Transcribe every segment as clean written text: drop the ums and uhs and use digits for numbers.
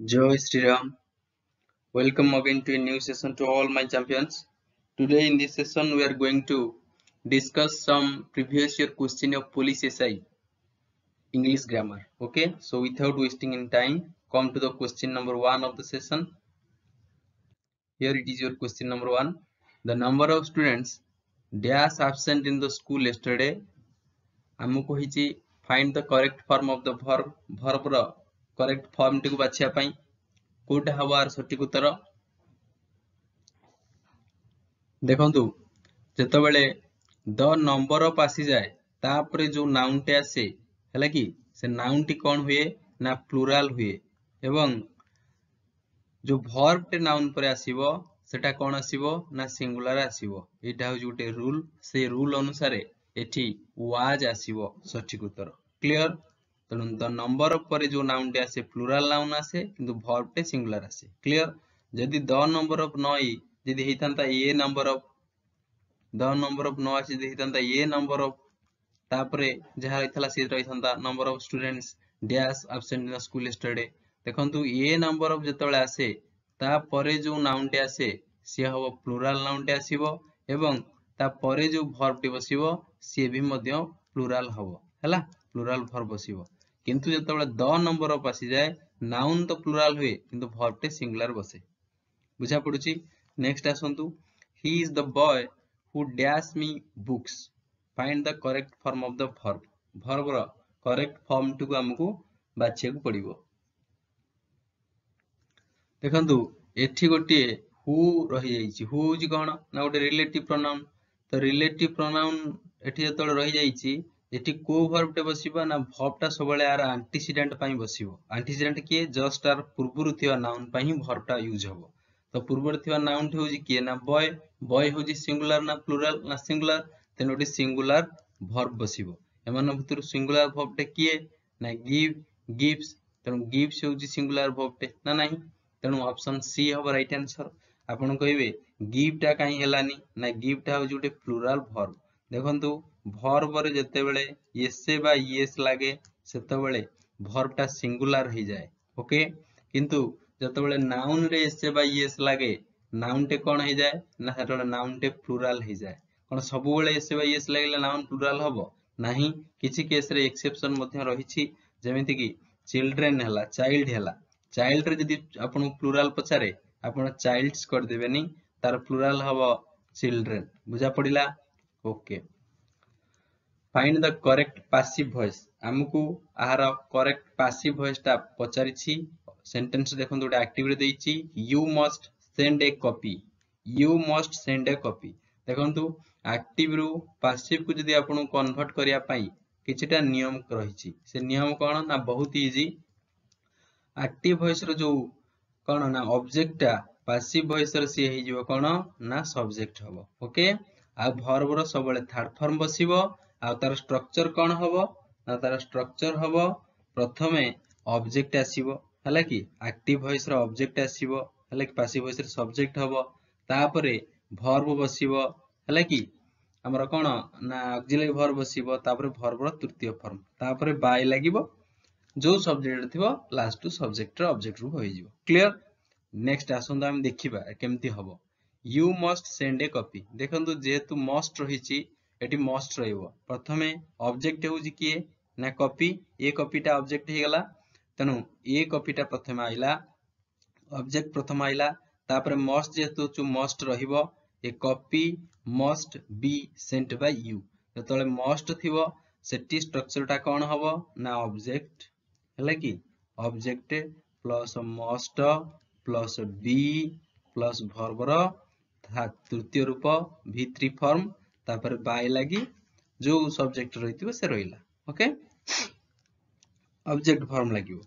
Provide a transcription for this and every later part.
Joy Sri Ram. Welcome again to a new session to all my champions. Today in this session we are going to discuss some previous year question of police SI English grammar. Okay, so without wasting any time, come to the question number 1 of the session. Here it is your question number 1. The number of students dash absent in the school yesterday. ଆମକୁ କହିଛି find the correct form of the verb ର correct form টিକୁ ବାଛିବା ପାଇଁ କୋଉଟା ହବ ଆର ସଠିକ ଉତ୍ତର ଦେଖନ୍ତୁ ଯେତେବେଳେ ଦ ନମ୍ବର ଅଫ ଆସିଯାଏ ତାପରେ ଯୋଉ ନାଉନ୍ ଟେ ଆସେ ହେଲା କି ସେ ନାଉନ୍ ଟି କଣ ହୁଏ ନା ପ୍ଲୁରାଲ ହୁଏ ଏବଂ जो verb टे noun पर आसीबो सेटा कोन आसीबो ना सिंगुलर आसीबो एटा हो जोटे रूल से रूल अनुसार एठी was आसीबो सठिक उत्तर क्लियर तनु द नंबर पर जो noun टे आसे प्लुराल noun आसे किंतु verb टे सिंगुलर आसे क्लियर जदि द नंबर ऑफ नई जदि हेतंता a number of the number of न आसे जदि हेतंता ए नंबर ऑफ तापरे जहा रहितला से रहितंता number of students dash absent in school yesterday देखंतु ए नंबर ऑफ जतବେଳେ आसे ता परे जो नाउन टे आसे से हबो प्लुराल नाउन टे आसीबो एवं ता परे जो वर्ब टे बसिबो से भी मध्य प्लुराल हबो हैला प्लुराल वर्ब बसिबो किंतु जतବେଳେ द नंबर ऑफ आसी जाय नाउन तो प्लुराल हुए किंतु वर्ब टे सिंगुलर बसे बुझा पडुची नेक्स्ट आसंतु he is the boy who dash me books find the correct form of the verb रो करेक्ट फॉर्म टू हमकु बाछिया को पड़िबो देखंतु एठी गोटे हु रही जाईची हु जी कोन ना गोटे रिलेटिव प्रोनाउन तो रिलेटिव प्रोनाउन एठी जतळे रही जाईची एठी को वर्ब टे बसिबा ना वर्ब टा सबले आर एंटीसीडेंट पई बसिबो एंटीसीडेंट के जस्ट आर पूर्वरु थिवा नाउन पई वर्ब टा यूज हबो तो पूर्वरु थिवा नाउन टे होजी के ना बॉय बॉय होजी सिंगुलर ना प्लुरल ना सिंगुलर तेन ओटी सिंगुलर वर्ब बसिबो एमान भितर सिंगुलर वर्ब टे के ना गिव गिव्स तेन गिव्स होजी सिंगुलर वर्ब टे ना नाही तेणु ऑप्शन सी हम राइट आंसर आपन कहिबे गिव टा काई हेलानी ना गिव टा हो जोटे प्लुराल वर्ब देखंतु वर्ब रे जते बेले एस बा एस लागे सेते बेले वर्ब टा सिंगुलर हो जाए ओके किंतु जते बेले नाउन रे एस बा एस लागे नाउन टे कोन हो जाए ना सेते नाउन टे प्लुराल हो जाए कोन सब बेले एस बा एस लागले नाउन प्लुराल हबो नाही किछि केस रे एक्सेप्शन मध्ये रहिछि जेमिति कि चिल्ड्रेन हला चाइल्ड हला चाइल्ड रे जदि आपन प्लुराल पचारे आपन चाइल्ड्स कर देबेनी तार प्लुराल हबो चिल्ड्रेन बुझा पडिला okay find the correct passive voice हमकु आहार करेक्ट पैसिव वॉइस ता पचारिछि सेंटेंस देखन दोटा एक्टिव रे देइछि you must send a copy you must send a copy देखंतु एक्टिव रु पैसिव को जदि आपन कन्वर्ट करिया पई किछटा नियम रहिछि से नियम कोन ना बहुत इजी एक्टिव वॉइस रो जो कोन ना ऑब्जेक्ट ता पैसिव वॉइस रो से हे जिवो कोन ना सब्जेक्ट हबो ओके आ वर्ब रो सबले थर्ड फॉर्म बसिबो आ तार स्ट्रक्चर कोन हबो ना तार स्ट्रक्चर हबो प्रथमे ऑब्जेक्ट आसीबो हला कि एक्टिव वॉइस रो ऑब्जेक्ट आसीबो हला कि पैसिव वॉइस रो सब्जेक्ट हबो तापरे वर्ब बसिबो हला कि हमर कोन ना ऑक्सिलरी वर्ब बसिबो तापरे वर्ब रो तृतीय फॉर्म तापरे बाय लागिबो जो सब्जेक्ट थिबो लास्ट टू सब्जेक्ट रो ऑब्जेक्ट रु होई जिवो क्लियर नेक्स्ट आसंदा हम देखिबा केमती हबो you must send a copy देखंतु जेतु मस्ट रहिछि एटी मस्ट रहइबो प्रथमे ऑब्जेक्ट होउछि किए ना कॉपी ए कॉपीटा ऑब्जेक्ट हे गेला तनु ए कॉपीटा प्रथमे आइला ऑब्जेक्ट प्रथम आइला तापरे मस्ट जेतु चु मस्ट रहिबो a copy must be sent by you जतले मस्ट थिबो सेटी स्ट्रक्चर टा कोन हबो ना ऑब्जेक्ट हला कि object plus must plus be plus verb रो तृतीय रूप v3 फॉर्म तापर बाय लागि जो सब्जेक्ट रहितिबो से रहिला ओके ऑब्जेक्ट फॉर्म लागिवो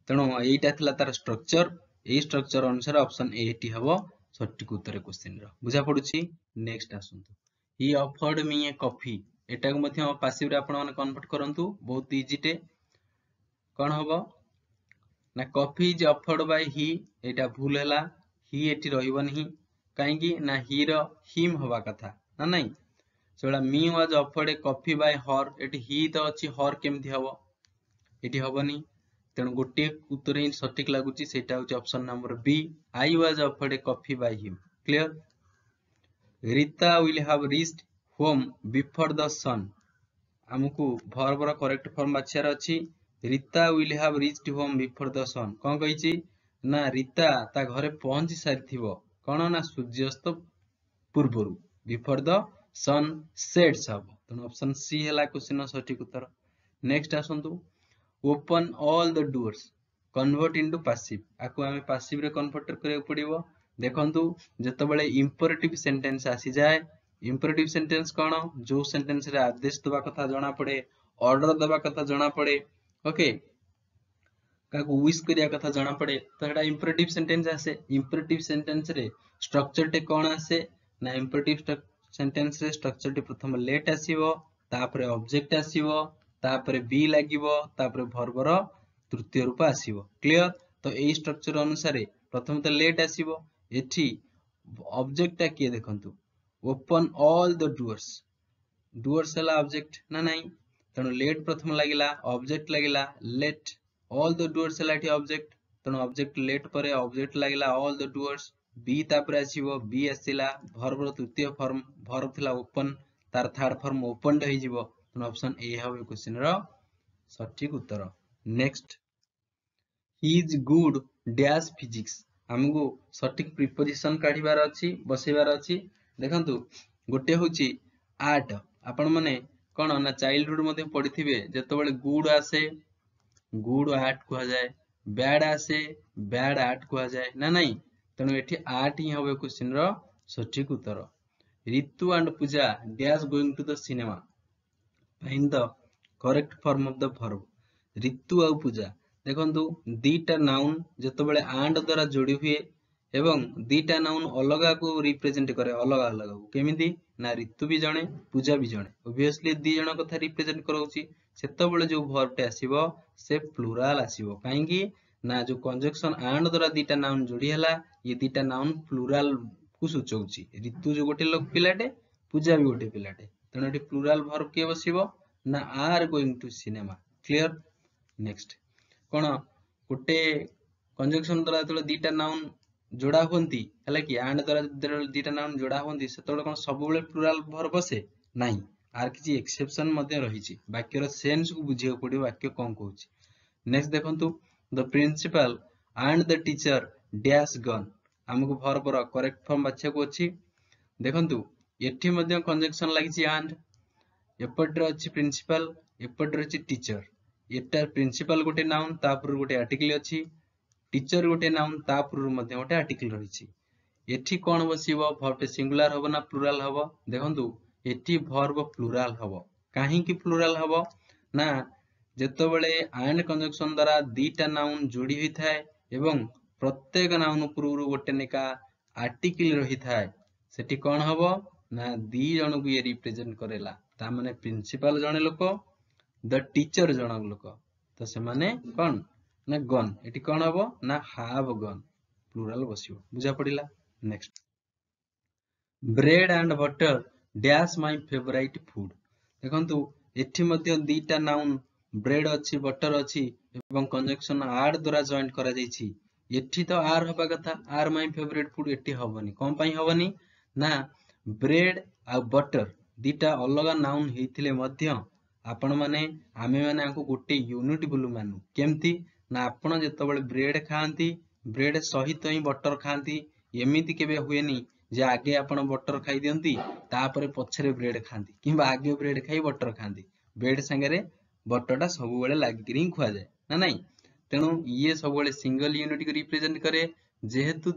तणो एटा थिला तार स्ट्रक्चर ए स्ट्रक्चर अनुसार ऑप्शन ए टी हबो सठिक उत्तर क्वेश्चन रो बुझा पडुची नेक्स्ट आसंतु he offered me a coffee एटा को मध्य पैसिव रे आपण माने कन्वर्ट करंतु बहुत इजी टे कोन हबो ना कॉफी इज ऑफर्ड बाय ही एटा भूल हैला ही एटी रहिबो नहीं काहे कि ना ही रो हिम होबा कथा ना नहीं सोडा me was offered a coffee by her एटी ही तो अछि हर केमथि हबो एटी हबो नहीं तेणु गोटे उत्तर ही सठिक लगुच सेटा होची option number B I was offered a coffee by him clear Rita will have reached home before the sun हमकु वर्ब रो करेक्ट फॉर्म बाछियार अछि Rita will have reached home before the sun कोन कहिची ना रीता ता घरे पहुंची सारिथिबो कोन ना सूर्यास्त पूर्वरु बिफोर द सन सेट्स हबो तेणु ऑप्शन सी हला क्वेश्चन सठिक उत्तर नेक्स्ट आसंतु open all the doors convert into passive आकु हमें पैसिव रे कन्वर्ट करिया पड़िबो देखंतु जतबेले इंपरेटिव सेंटेंस आसी जाए इंपरेटिव सेंटेंस कोन जो सेंटेंस रे आदेश दबा कथा जणा पड़े ऑर्डर दबा कथा जणा पड़े ओके काकु विश करिया कथा जणा पड़े तो एटा इंपरेटिव सेंटेंस आसे इंपरेटिव सेंटेंस रे स्ट्रक्चर टे कोन आसे ना इंपरेटिव सेंटेंस रे स्ट्रक्चर टे प्रथम लेट आसीबो तापरे ऑब्जेक्ट आसीबो तापरे बी लागिबो तापरे वर्ब रो तृतीय रूप आसीबो क्लियर तो एई स्ट्रक्चर अनुसार प्रथम तो लेट आसीबो एठी ऑब्जेक्ट टा किए देखंतु open all the doors doors हला ऑब्जेक्ट ना नहीं तेणु लेट प्रथम लागिला ऑब्जेक्ट लागिला लेट ऑल द डोर्स हला एठी ऑब्जेक्ट तेणु ऑब्जेक्ट लेट परे ऑब्जेक्ट लागिला ऑल द डोर्स बी तापरे आसीबो बी आसीला वर्ब रो तृतीय फॉर्म वर्ब थिला ओपन तार थर्ड फॉर्म ओपनड होई जिवो तेणु ऑप्शन ए हबे क्वेश्चन रो सठिक उत्तर next he is good dash physics हमगु सठिक प्रीपोजिशन काढिबार अछि बसेबार अछि देखंतु गोटे होची आर्ट आपण माने कोन ना चाइल्डहुड मध्ये पढिथिबे जतबेले गुड आसे गुड आर्ट कुहा जाय बैड आसे बैड आर्ट कुहा जाय ना नहीं तेणु एठी आर्ट ही हबे क्वेश्चन रो सठिक उत्तर Ritu and Puja dash going to the cinema find the correct form of the verb Ritu आ पूजा देखंतु दीटा नाउन जतबेले एंड द्वारा जोड़ी हुए एवं दीटा नाउन अलगा को रिप्रेजेंट करे अलगा अलगा को केमिति ना ऋतु भी जणे पूजा भी जणे ऑब्वियसली दी जण कथा रिप्रेजेंट करउची सेतबेले जो वर्ब टे आसीबो से प्लुराल आसीबो काहे कि ना जो कंजक्शन एंड द्वारा दीटा नाउन जोड़ी हला ये दीटा नाउन प्लुराल को सूचौची ऋतु जो गोटे लोक पिलाटे पूजा भी गोटे पिलाटे तेणु एठी प्लुराल वर्ब के बसिबो ना are going to cinema clear next कोन गोटे कंजक्शन द्वारा तो दीटा नाउन जोड़ा होंती हला कि एंड द्वारा दीटा नाउन जोड़ा होंती सेतबेले कोन सब बेले प्लुराल वर्ब बसे नाही आर किछि एक्सेप्शन मध्ये रहिछि वाक्य रो सेंस को बुझियो पड़ियो वाक्य कोन कहूछि नेक्स्ट देखंतु the principal and the teacher dash gone हमको वर्ब रो करेक्ट फॉर्म बाछिया को अछि देखंतु एठी मध्ये कंजक्शन लागिछि एंड एपटर अछि प्रिंसिपल एपटर अछि टीचर एटा प्रिंसिपल गोटे नाउन तापर गोटे आर्टिकल अछि टीचर गोटे नाउन तापर मध्ये गोटे आर्टिकल रहिछि एठी कोन बसिबो वर्ब टे सिंगुलर हबो ना प्लुराल हबो देखंतु एठी वर्ब प्लुराल हबो काहे कि प्लुराल हबो ना जेतबेले एंड कंजक्शन द्वारा दीटा नाउन जोड़ी होई थाए एवं प्रत्येक नाउन पूर्व गोटे नेका आर्टिकल रही थाए सेठी कोन हबो ना दी जण को ये रिप्रेजेंट करेला ता माने प्रिंसिपल जणे लोक द टीचर जण लोक तो से माने कोन ना गन एठी कोन हबो ना हैव गन प्लुराल बसिबो बुझा पड़िला next bread and butter dash my favourite food देखंतु एठी मध्ये दीटा नाउन ब्रेड अछि बटर अछि एवं कंजक्शन आर द्वारा जॉइंट करा जाईछि एठी तो आर हबा कथा आर माय फेवरेट फूड एठी हबनी कोन पई हबनी ना ब्रेड आ बटर दीटा अलगा नाउन हेथिले मध्ये आपण माने आमे माने आको गोटे यूनिट बोलु मानु केमती ना आपण जेतबेले ब्रेड खांती ब्रेड सहित ही बटर खांती एमिति केबे हुएनी जे आगे आपण बटर खाई दियंती तापरे पछरे ब्रेड खांती किबा आगे ब्रेड खाई बटर खांती ब्रेड संगे बटरटा सब बेले लागिकरी खुआ जाए ना नहीं तेणु ये सब बेले सिंगल यूनिट को रिप्रेजेंट करे जेहेतु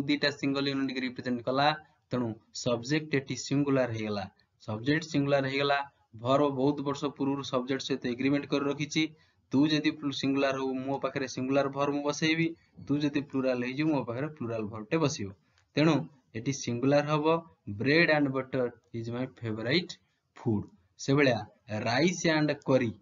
दीटा सिंगल यूनिट को रिप्रेजेंट कला तेणु सब्जेक्ट एटी सिंगुलर हे गला सब्जेक्ट सिंगुलर हे गला वर्ब बहुत वर्ष पूर्व सब्जेक्ट सहित एग्रीमेंट कर रखिछि तू जदी सिंगुलर हो मो पाखरे सिंगुलर वर्ब बसेबी तू जदी प्लुराल हे जु मो पाखरे प्लुराल वर्ब टे बसिबो तेणु एटी सिंगुलर हबो bread and butter is my favourite food से बेला rice and curry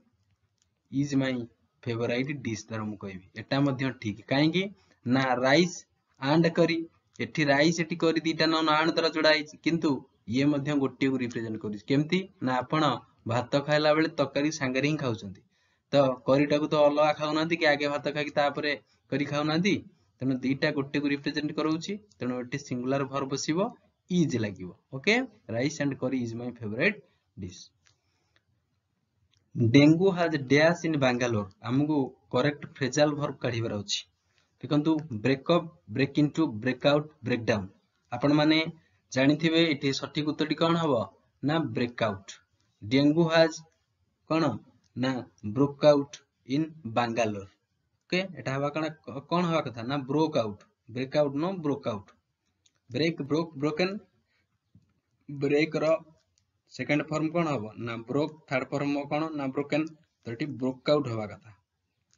is my favourite dish तार मु कहबी एटा मध्ये ठीक काहे कि ना राइस एंड करी एठी राइस एठी करी दीटा नाउन आन द्वारा जोड़ा आइछि किंतु ये मध्ये गोटे को रिप्रेजेंट करिस केमती ना आपण भात खाइला बेले तकारी सांगरे ही खाउछंती तो करीटा को तो अलग खाऊना कि आगे भात खाई तापर करी खाऊना तेणु दीटा गोटे को रिप्रेजेंट करोछि तेणु एटी सिंगुलर वर्ब बसिबो इज लागिवो okay rice and curry is my favourite dish dengue has dash in Bangalore हमको करेक्ट फ्रेजल वर्ब काढिबार अछि देखंतु break up break into break out break down आपण माने जानिथिबे एटी सठिक उत्तरटी कोन हबो ना ब्रेकआउट डेंगू हैज कोन ना ब्रोकआउट इन बेंगलोर ओके एटा हवा कोन हवा कथा ना broke out break out no broke out break broke broken break रो सेकंड फॉर्म कोन हबो ना ब्रोक थर्ड फॉर्म कोन ना ब्रोकन तो एटी ब्रोकआउट हवा कथा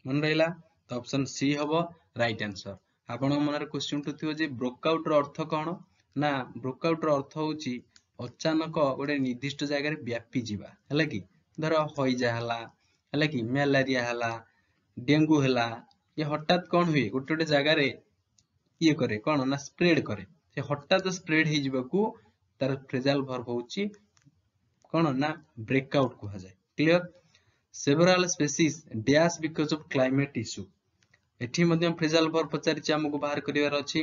मन रहिला तो ऑप्शन सी हबो राइट आंसर आपण मनर क्वेश्चन उठुथिबो जे ब्रोकआउट रो अर्थ कोन ना ब्रोकआउट रो अर्थ होउची अचानक गोटे निर्दिष्ट जगह रे व्यापी जीवा हला कि धर होइजा हला कि मलेरिया हला डेंगू हला ये हठात कौन हुए गोटे गोटे जगह रे ये करे कौन ना स्प्रेड करे से हठात स्प्रेड हो जीवाकू तार फ्रेजल वर्ब होउची कौन ना ब्रेकआउट कहा जाए clear several species dash because of climate issue एठी मध्यम फ्रेजल वर्ब पचारिछि हमकु बाहर करिवार अछि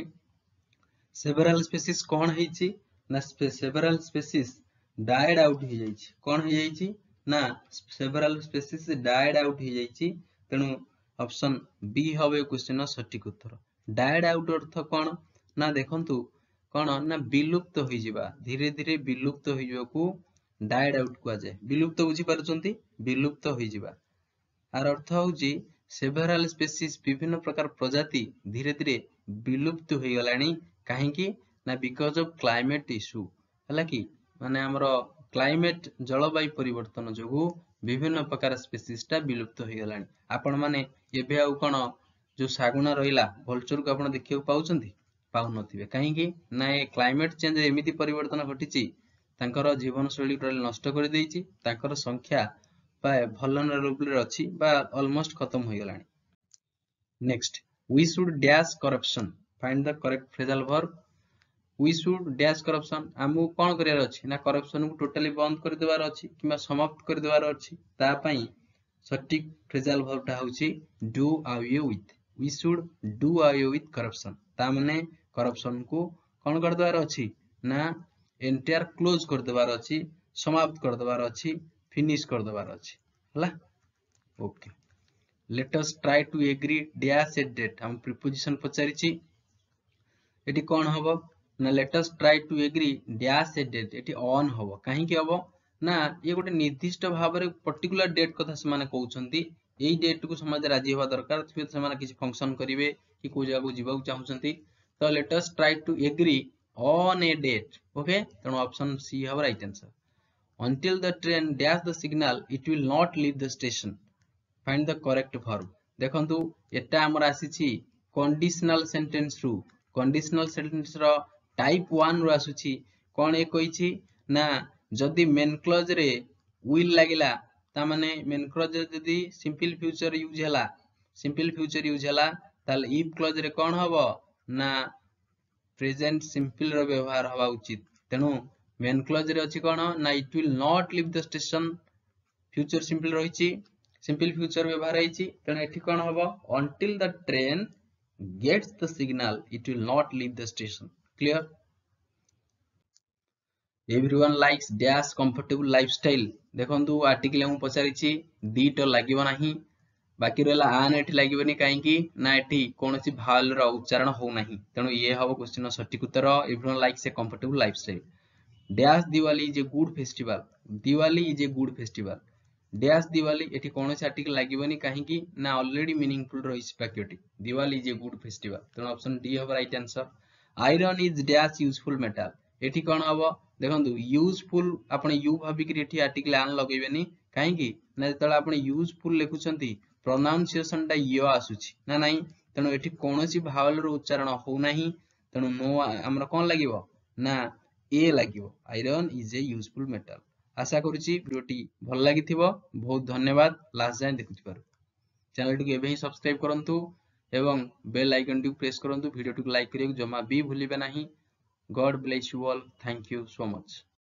सेवरल स्पीशीज कौन हेछि ना सेवरल स्पीशीज डाइड आउट हो जाइछि कौन हो जाइछि ना सेवरल स्पीशीज डाइड आउट हो जाइछि तेणु ऑप्शन बी हबे क्वेश्चन सठिक उत्तर डाइड आउट अर्थ कौन ना देखंतु कौन ना विलुप्त हो जिबा धीरे धीरे विलुप्त हो जिबाकू डाइड आउट कुआ जाय विलुप्त बुझी पारुचंती विलुप्त हो जिबा आर अर्थ होउची सेवरल स्पीशीज विभिन्न प्रकार प्रजाति धीरे धीरे विलुप्त हो गलानी काहेकि ना बिकॉज ऑफ क्लाइमेट इश्यू हला कि माने हमरो क्लाइमेट जलवायु परिवर्तन जोगु विभिन्न प्रकार स्पीशीज टा विलुप्त हो गलानी आपण माने एबे आउ कोन जो सागुना रहिला भलचर को आपण देखियो पाउचंती पाउ नथिबे काहेकि ना ए क्लाइमेट चेंज एमिति परिवर्तन घटिची तांकर जीवन शैली टोटल नष्ट कर देइची तांकर संख्या vulnerable अच्छी almost खत्म हो गलानी next we should dash corruption find the correct phrasal verb we should dash corruption हमु कोन करियार अछि ना करप्शन को टोटली बंद कर देबार अछि किबा समाप्त कर देबार अछि ता पई सटीक फ्रेजल वर्ब ता होछि do away with we should do away with corruption ता माने करप्शन को कोन कर देबार अछि ना एंटायर क्लोज कर देबार अछि समाप्त कर देबार अछि फिनिश कर देबार अछि हला okay let us try to agree dash a date हम प्रीपोजिशन पचारिछि एटी कोन हबो ना let us try to agree dash a date at on हबो काहे कि हबो ना ये गोटे निर्दिष्ट भाव रे पर्टिकुलर डेट कथा से माने कहउछंती एई डेट को समाज राजी होबा दरकार फिर से माने किछि फंक्शन करिवे कि को जगह को जीवा चाहउछंती तो let us try to agree on a date okay तनो ऑप्शन सी हबो right answer until the train dash the signal it will not leave the station find the correct verb देखंतु एटा हमर आसीछि कंडीशनल सेंटेंस रु conditional sentence रो type 1 रु आसुछि कोन ए कहिछि ना जदी main clause रे will लागिला ता माने मेन क्लॉज रे जदी सिंपल फ्यूचर यूज हला ताल if क्लॉज रे कोन हबो ना प्रेजेंट सिंपल रो व्यवहार हवा उचित तेनु मेन क्लॉज रे अछि कोन ना it will not leave the station future simple रहिछि सिंपल फ्यूचर व्यवहार रहिछि तेनु एठी कोन हबो until the train gets the signal it will not leave the station clear everyone likes dash comfortable lifestyle देखंतु आर्टिकल हम पचारिछि दीटो लागिबो नाही बाकी रहला आन एठी लागिबोनी काहे कि ना एठी कोनोसी भावल रो उच्चारण हो नाही तेनु ये हबो क्वेश्चन सटीक उत्तर everyone likes a comfortable lifestyle dash Diwali is a good festival Diwali is a good festival dash Diwali एठी कोनोसी आर्टिकल लागिबोनी काहे कि ना ऑलरेडी मीनिंगफुल रहिस वाक्यटी Diwali is a good festival तेनु ऑप्शन डी हबो right answer iron is dash useful metal एठी कोन हबो देखंतु यूजफुल आपण यू भाबी कि एठी आर्टिकल आन लगेबेनी काहे कि ना जतला आपण यूजफुल लिखुचंती प्रोनाउंसिएशन टा यो आसुची ना नाही तेनु एठी कोनोसी भावल रो उच्चारण हो नाही तेनु नो हमरा कोन लागिवो ना ए लागिवो iron is a useful metal आशा करूची वीडियोटी भल लागिथिबो बहुत धन्यवाद लास्ट जाय देखुथिबारु चैनल टी एबे ही सब्सक्राइब करंतु एवं बेल आइकन टी प्रेस करंतु वीडियो टी लाइक करियो जमा भी भूलिबे नाही God bless you all thank you so much.